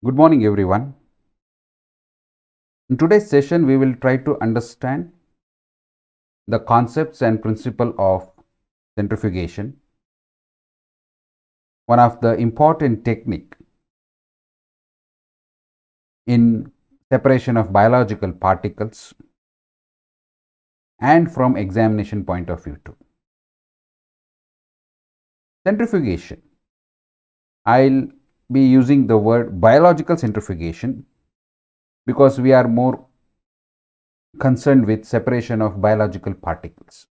Good morning, everyone. In today's session, we will try to understand the concepts and principle of centrifugation, one of the important technique in separation of biological particles and from examination point of view too. Centrifugation. I'll be using the word biological centrifugation because we are more concerned with separation of biological particles.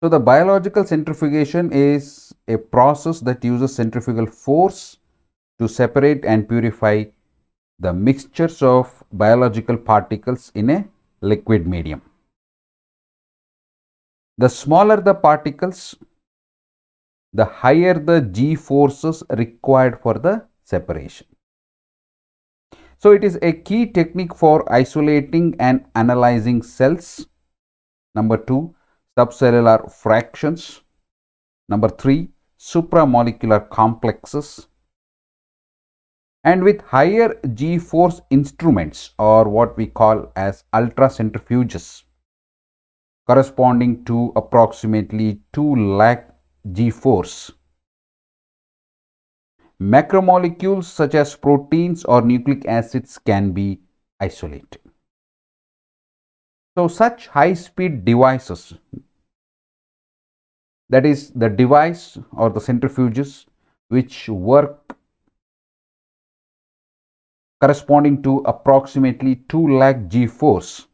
So, the biological centrifugation is a process that uses centrifugal force to separate and purify the mixtures of biological particles in a liquid medium. The smaller the particles, the higher the G forces required for the separation. So, it is a key technique for isolating and analyzing cells. Number 2, subcellular fractions. Number 3, supramolecular complexes. And with higher G force instruments, or what we call as ultracentrifuges, corresponding to approximately 2 lakh G force, macromolecules such as proteins or nucleic acids can be isolated. So, such high speed devices, that is the device or the centrifuges which work corresponding to approximately 2 lakh G force,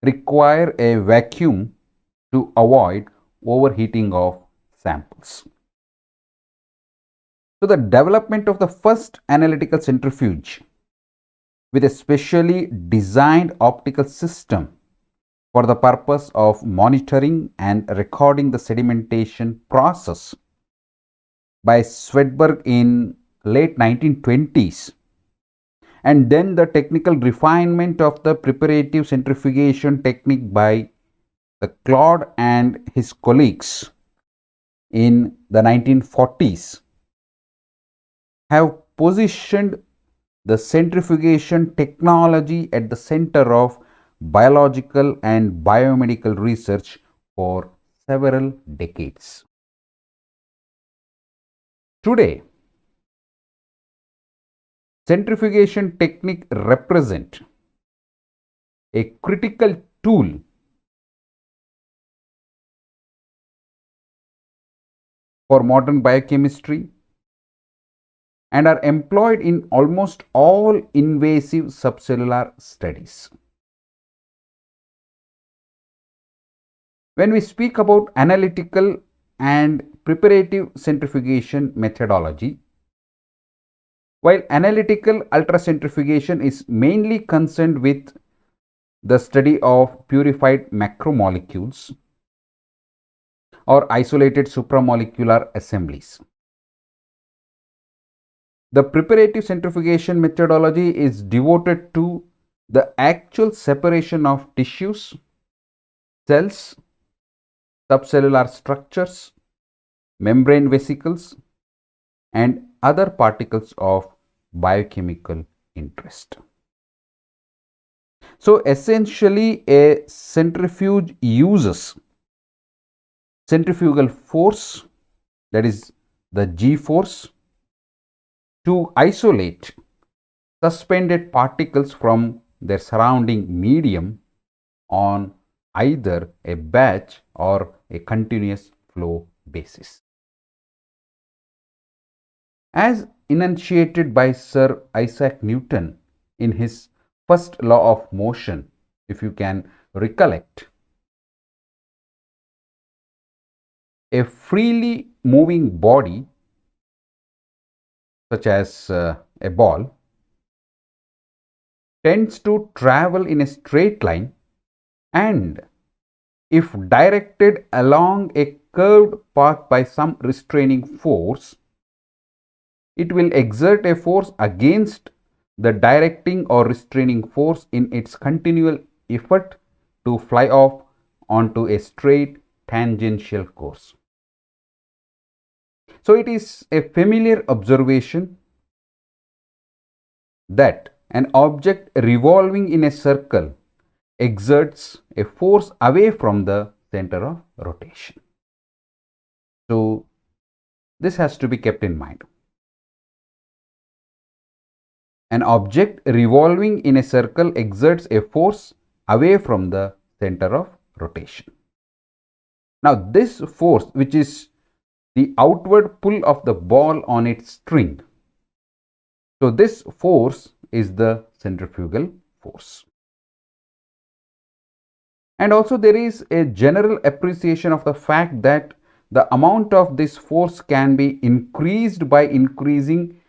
require a vacuum to avoid overheating of samples. So, the development of the first analytical centrifuge with a specially designed optical system for the purpose of monitoring and recording the sedimentation process by Swedberg in late 1920s, and then the technical refinement of the preparative centrifugation technique by the Claude and his colleagues in the 1940s have positioned the centrifugation technology at the center of biological and biomedical research for several decades. Today, centrifugation technique represent a critical tool for modern biochemistry and are employed in almost all invasive subcellular studies. When we speak about analytical and preparative centrifugation methodology, while analytical ultracentrifugation is mainly concerned with the study of purified macromolecules or isolated supramolecular assemblies, the preparative centrifugation methodology is devoted to the actual separation of tissues, cells, subcellular structures, membrane vesicles, and other particles of biochemical interest. So, essentially, a centrifuge uses centrifugal force, that is the G force, to isolate suspended particles from their surrounding medium on either a batch or a continuous flow basis. As enunciated by Sir Isaac Newton in his first law of motion, if you can recollect, a freely moving body such as a ball tends to travel in a straight line, and if directed along a curved path by some restraining force, it will exert a force against the directing or restraining force in its continual effort to fly off onto a straight tangential course. So, it is a familiar observation that an object revolving in a circle exerts a force away from the center of rotation. So this has to be kept in mind. An object revolving in a circle exerts a force away from the center of rotation. Now this force, which is the outward pull of the ball on its string, so this force is the centrifugal force. And also there is a general appreciation of the fact that the amount of this force can be increased by increasing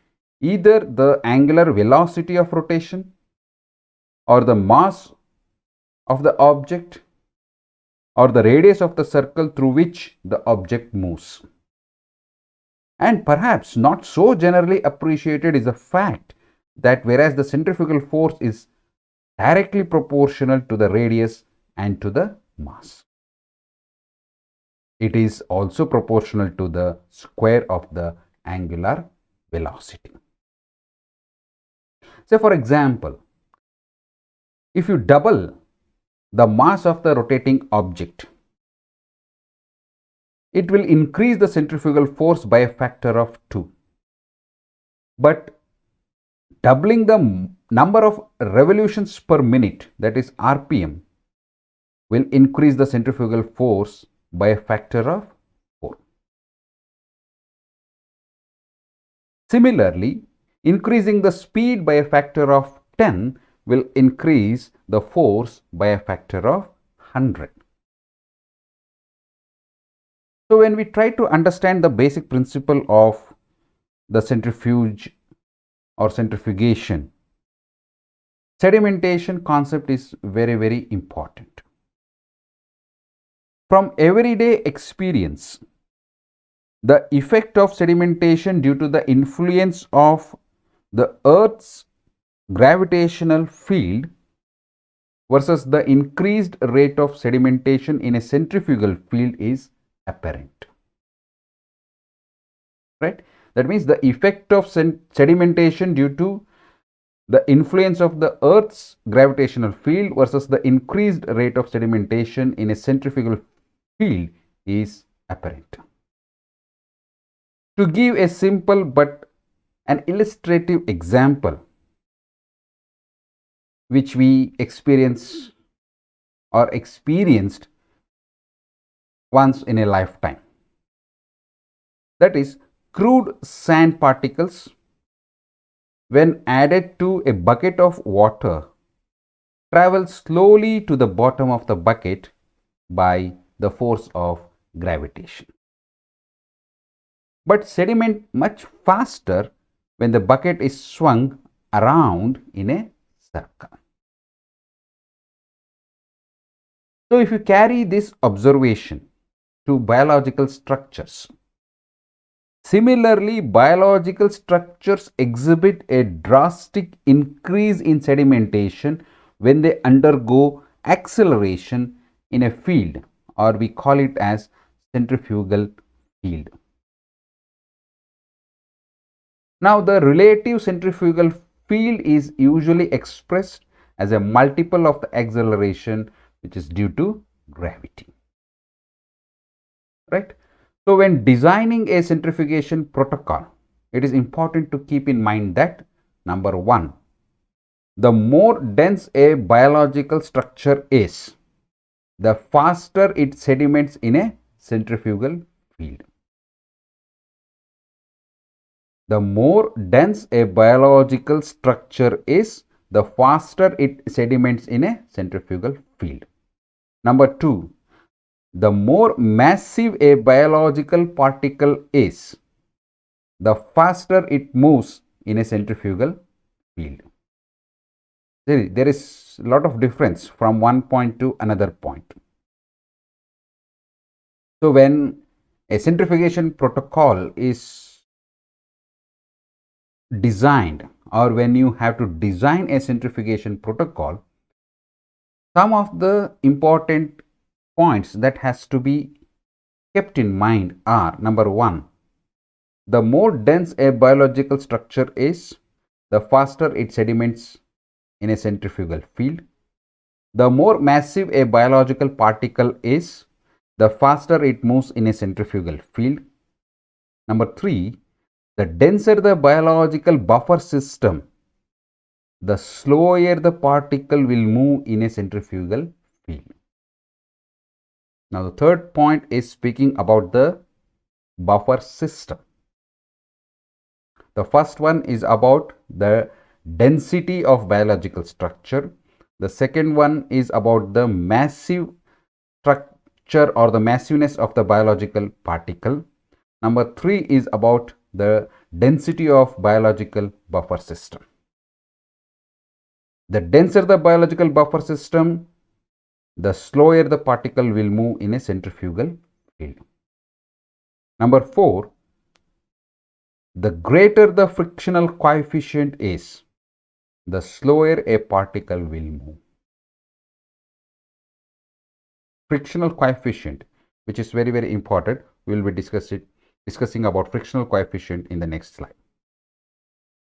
either the angular velocity of rotation or the mass of the object or the radius of the circle through which the object moves. And perhaps not so generally appreciated is the fact that whereas the centrifugal force is directly proportional to the radius and to the mass, it is also proportional to the square of the angular velocity. Say for example, if you double the mass of the rotating object, it will increase the centrifugal force by a factor of 2. But doubling the number of revolutions per minute, that is RPM, will increase the centrifugal force by a factor of 4. Similarly, increasing the speed by a factor of 10 will increase the force by a factor of 100. So when we try to understand the basic principle of the centrifuge or centrifugation, sedimentation concept is very important. From everyday experience, the effect of sedimentation due to the influence of the Earth's gravitational field versus the increased rate of sedimentation in a centrifugal field is apparent, right? That means the effect of sedimentation due to the influence of the Earth's gravitational field versus the increased rate of sedimentation in a centrifugal field is apparent. To give a simple but an illustrative example which we experience or experienced once in a lifetime, that is, crude sand particles when added to a bucket of water travel slowly to the bottom of the bucket by the force of gravitation, but sediment much faster when the bucket is swung around in a circle. So if you carry this observation to biological structures, similarly biological structures exhibit a drastic increase in sedimentation when they undergo acceleration in a field, or we call it as centrifugal field. Now the relative centrifugal field is usually expressed as a multiple of the acceleration which is due to gravity, right? So when designing a centrifugation protocol, it is important to keep in mind that number one, the more dense a biological structure is, the faster it sediments in a centrifugal field. The more dense a biological structure is, the faster it sediments in a centrifugal field. Number two, the more massive a biological particle is, the faster it moves in a centrifugal field. There is a lot of difference from one point to another point. So when a centrifugation protocol is designed, or when you have to design a centrifugation protocol, some of the important points that has to be kept in mind are: number one, the more dense a biological structure is, the faster it sediments in a centrifugal field. The more massive a biological particle is, the faster it moves in a centrifugal field. Number 3, the denser the biological buffer system, the slower the particle will move in a centrifugal field. Now, the third point is speaking about the buffer system. The first one is about the density of biological structure. The second one is about the massive structure or the massiveness of the biological particle. Number 3 is about the density of biological buffer system. The denser the biological buffer system, the slower the particle will move in a centrifugal field. Number 4, the greater the frictional coefficient is, the slower a particle will move. Frictional coefficient, which is very, very important. We will be discussing about frictional coefficient in the next slide.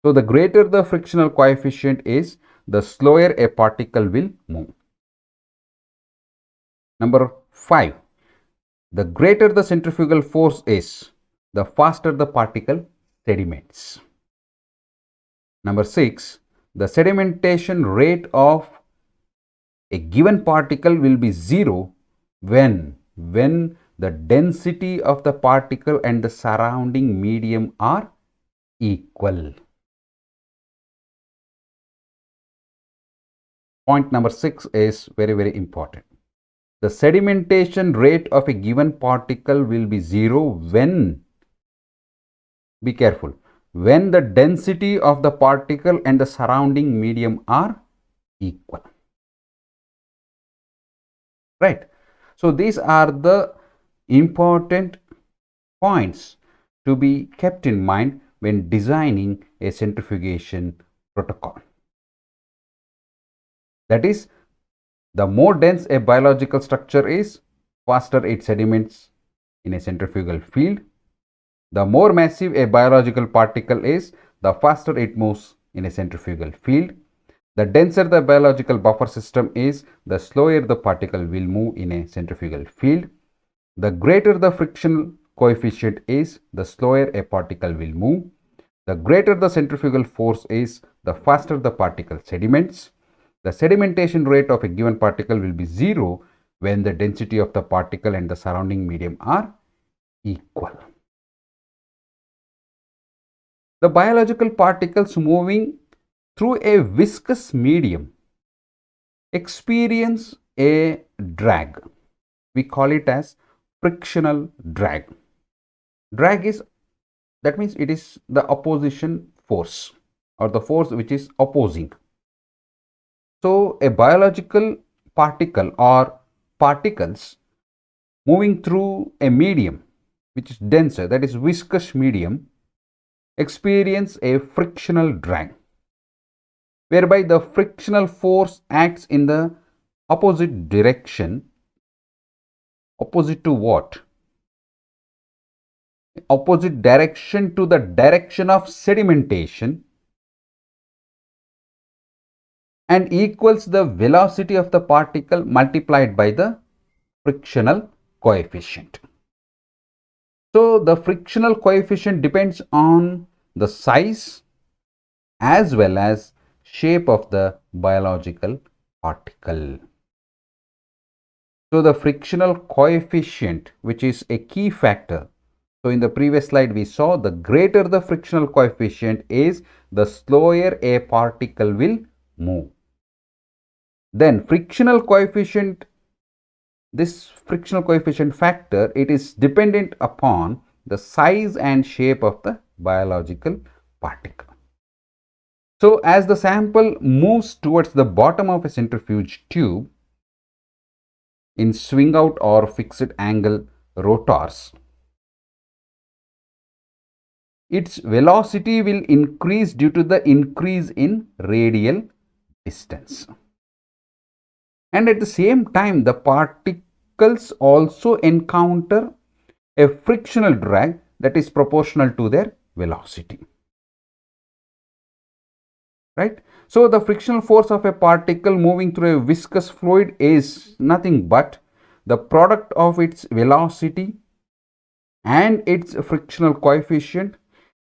So, the greater the frictional coefficient is, the slower a particle will move. Number 5, the greater the centrifugal force is, the faster the particle sediments. Number 6, the sedimentation rate of a given particle will be 0 when the density of the particle and the surrounding medium are equal. Point number 6 is very, very important. The sedimentation rate of a given particle will be 0 when, be careful, when the density of the particle and the surrounding medium are equal. Right. So, these are the important points to be kept in mind when designing a centrifugation protocol. That is, the more dense a biological structure is, faster it sediments in a centrifugal field. The more massive a biological particle is, the faster it moves in a centrifugal field. The denser the biological buffer system is, the slower the particle will move in a centrifugal field. The greater the frictional coefficient is, the slower a particle will move. The greater the centrifugal force is, the faster the particle sediments. The sedimentation rate of a given particle will be 0 when the density of the particle and the surrounding medium are equal. The biological particles moving through a viscous medium experience a drag. We call it as frictional drag. Drag is, that means it is the opposition force or the force which is opposing. So, a biological particle or particles moving through a medium which is denser, that is viscous medium, experience a frictional drag, whereby the frictional force acts in the opposite direction. Opposite to what? Opposite direction to the direction of sedimentation, and equals the velocity of the particle multiplied by the frictional coefficient. So, the frictional coefficient depends on the size as well as shape of the biological particle. So, the frictional coefficient, which is a key factor. So, in the previous slide we saw the greater the frictional coefficient is, the slower a particle will move. Then frictional coefficient, this frictional coefficient factor, it is dependent upon the size and shape of the biological particle. So, as the sample moves towards the bottom of a centrifuge tube in swing out or fixed angle rotors, its velocity will increase due to the increase in radial distance. And at the same time, the particles also encounter a frictional drag that is proportional to their velocity. right? So the frictional force of a particle moving through a viscous fluid is nothing but the product of its velocity and its frictional coefficient,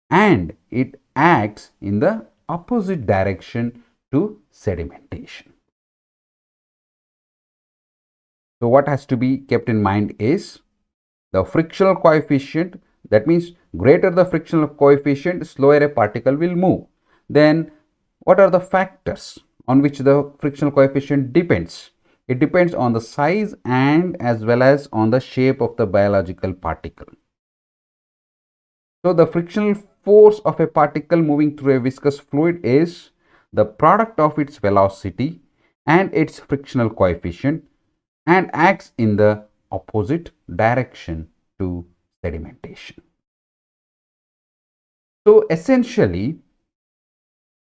and it acts in the opposite direction to sedimentation. So what has to be kept in mind is the frictional coefficient. That means greater the frictional coefficient, slower a particle will move. Then what are the factors on which the frictional coefficient depends? It depends on the size and as well as on the shape of the biological particle. So the frictional force of a particle moving through a viscous fluid is the product of its velocity and its frictional coefficient, and acts in the opposite direction to sedimentation. So essentially,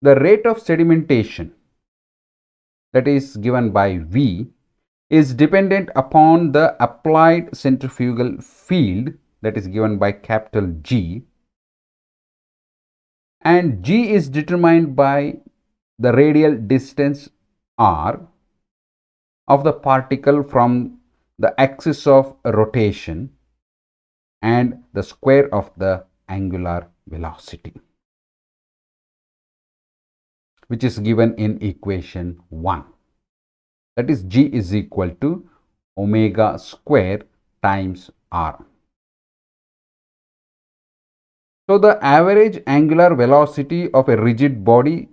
the rate of sedimentation, that is given by V, is dependent upon the applied centrifugal field, that is given by capital G, and G is determined by the radial distance r of the particle from the axis of rotation and the square of the angular velocity, which is given in equation 1. That is, G is equal to omega square times r. So the average angular velocity of a rigid body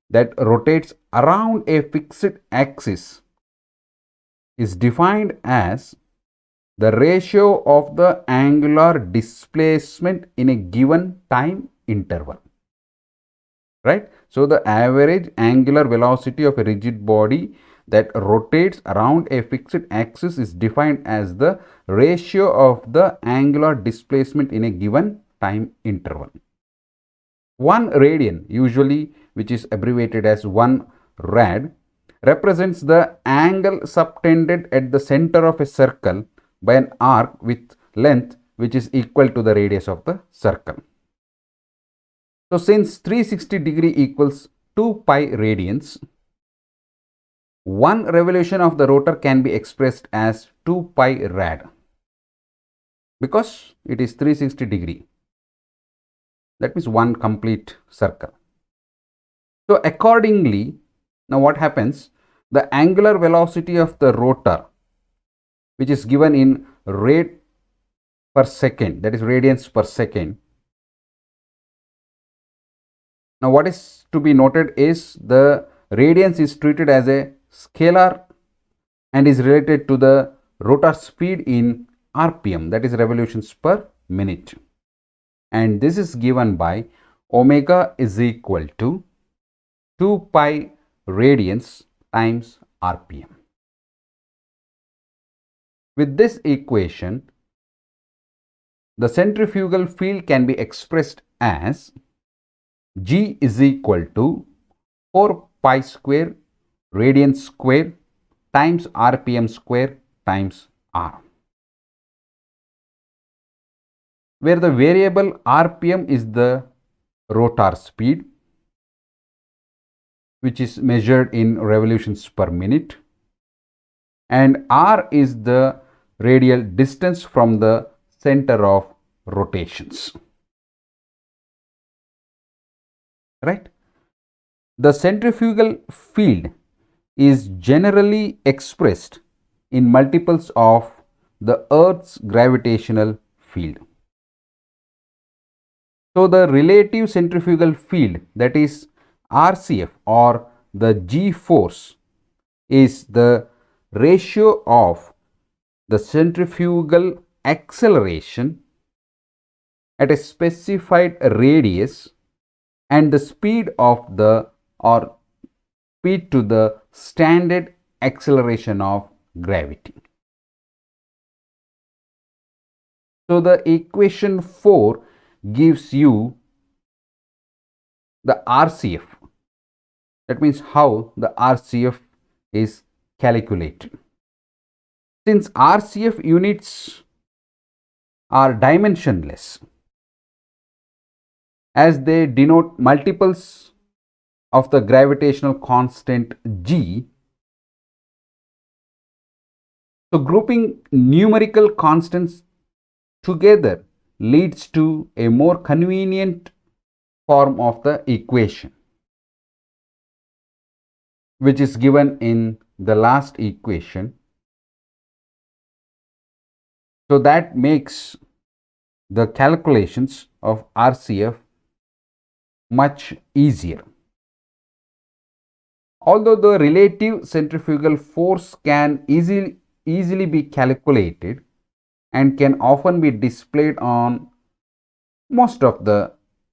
that rotates around a fixed axis is defined as the ratio of the angular displacement in a given time interval, right? So the average angular velocity of a rigid body that rotates around a fixed axis is defined as the ratio of the angular displacement in a given time interval. 1 radian, usually which is abbreviated as 1 rad, represents the angle subtended at the center of a circle by an arc with length which is equal to the radius of the circle. So since 360 degree equals 2 pi radians, one revolution of the rotor can be expressed as 2 pi rad because it is 360 degree. That means one complete circle. So accordingly, now what happens? The angular velocity of the rotor, which is given in rad per second, that is radians per second. Now what is to be noted is the radians is treated as a scalar and is related to the rotor speed in RPM, that is revolutions per minute. And this is given by omega is equal to 2 pi radians times RPM. With this equation, the centrifugal field can be expressed as G is equal to 4 pi square radian square times RPM square times R, where the variable RPM is the rotor speed, which is measured in revolutions per minute, and R is the radial distance from the center of rotations, right? The centrifugal field is generally expressed in multiples of the Earth's gravitational field. So the relative centrifugal field, that is RCF, or the G force, is the ratio of the centrifugal acceleration at a specified radius and the speed of the, or speed to the standard acceleration of gravity. So the equation 4 gives you the RCF. That means how the RCF is calculated. Since RCF units are dimensionless, as they denote multiples of the gravitational constant G. So grouping numerical constants together leads to a more convenient form of the equation, which is given in the last equation. So that makes the calculations of RCF much easier. Although the relative centrifugal force can easily be calculated and can often be displayed on most of the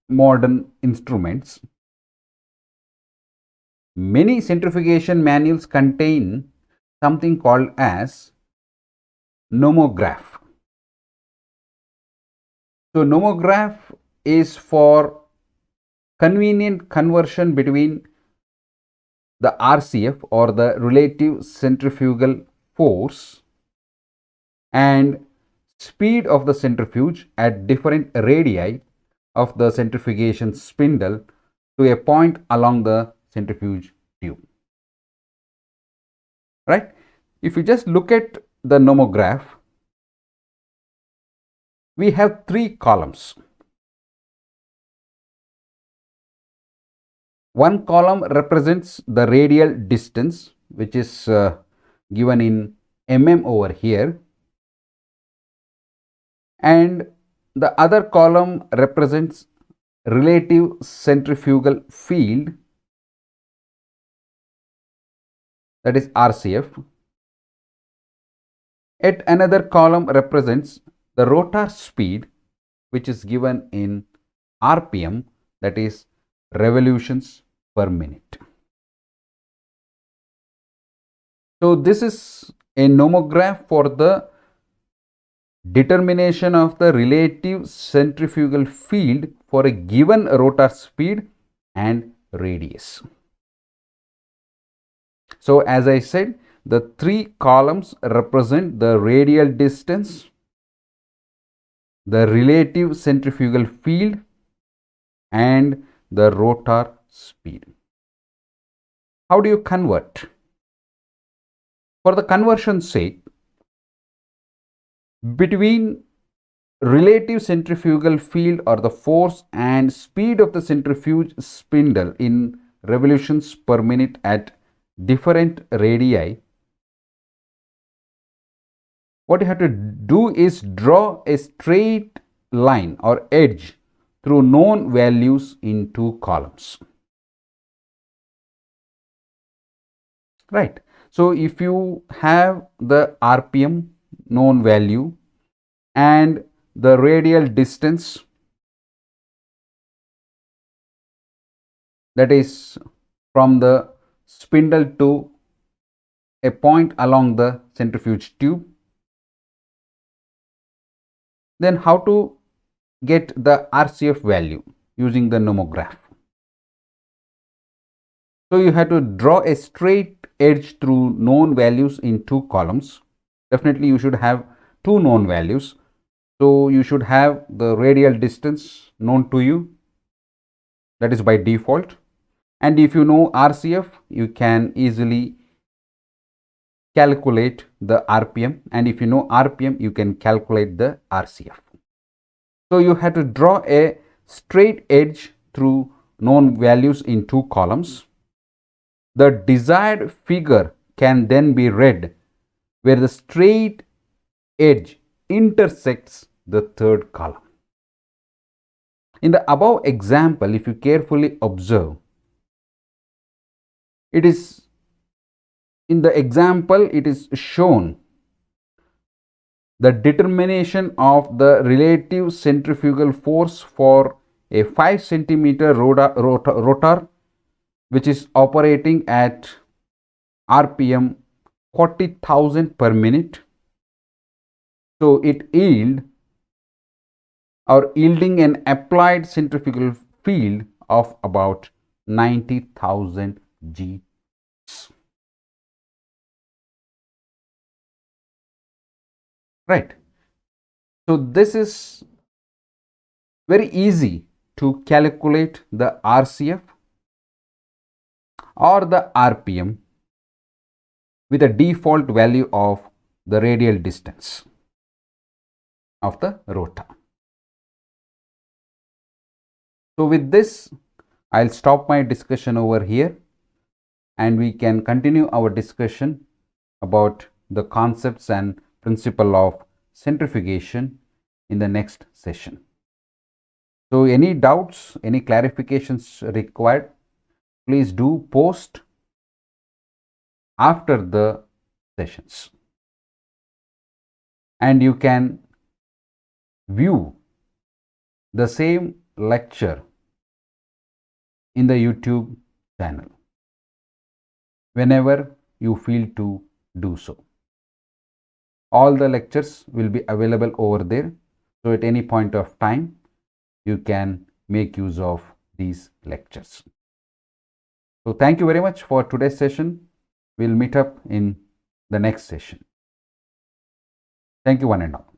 modern instruments, many centrifugation manuals contain something called as nomograph. So nomograph is for convenient conversion between the RCF or the relative centrifugal force and speed of the centrifuge at different radii of the centrifugation spindle to a point along the centrifuge tube. Right? If you just look at the nomograph, we have three columns. One column represents the radial distance, which is given in mm over here, and the other column represents relative centrifugal field, that is RCF. Yet another column represents the rotor speed, which is given in RPM, that is revolutions per minute. So this is a nomograph for the determination of the relative centrifugal field for a given rotor speed and radius. So as I said, the three columns represent the radial distance, the relative centrifugal field, and the rotor speed. How do you convert? For the conversion's sake, between relative centrifugal field or the force and speed of the centrifuge spindle in revolutions per minute at different radii, what you have to do is draw a straight line or edge through known values in two columns. Right. So if you have the RPM known value and the radial distance, that is from the spindle to a point along the centrifuge tube, then how to get the RCF value using the nomograph? So you have to draw a straight edge through known values in two columns. Definitely you should have two known values. So you should have the radial distance known to you, that is by default. And if you know RCF, you can easily calculate the RPM. And if you know RPM, you can calculate the RCF. So you have to draw a straight edge through known values in two columns. The desired figure can then be read where the straight edge intersects the third column. In the above example, if you carefully observe, it is in the example it is shown the determination of the relative centrifugal force for a 5 centimeter rotor which is operating at RPM 40,000 per minute. So it yielding an applied centrifugal field of about 90,000 G. Right. So this is very easy to calculate the RCF or the RPM with a default value of the radial distance of the rotor. So with this, I'll stop my discussion over here, and we can continue our discussion about the concepts and principle of centrifugation in the next session. So any doubts, any clarifications required, please do post after the sessions, and you can view the same lecture in the YouTube channel whenever you feel to do so. All the lectures will be available over there, so at any point of time you can make use of these lectures. So thank you very much for today's session. We'll meet up in the next session. Thank you one and all.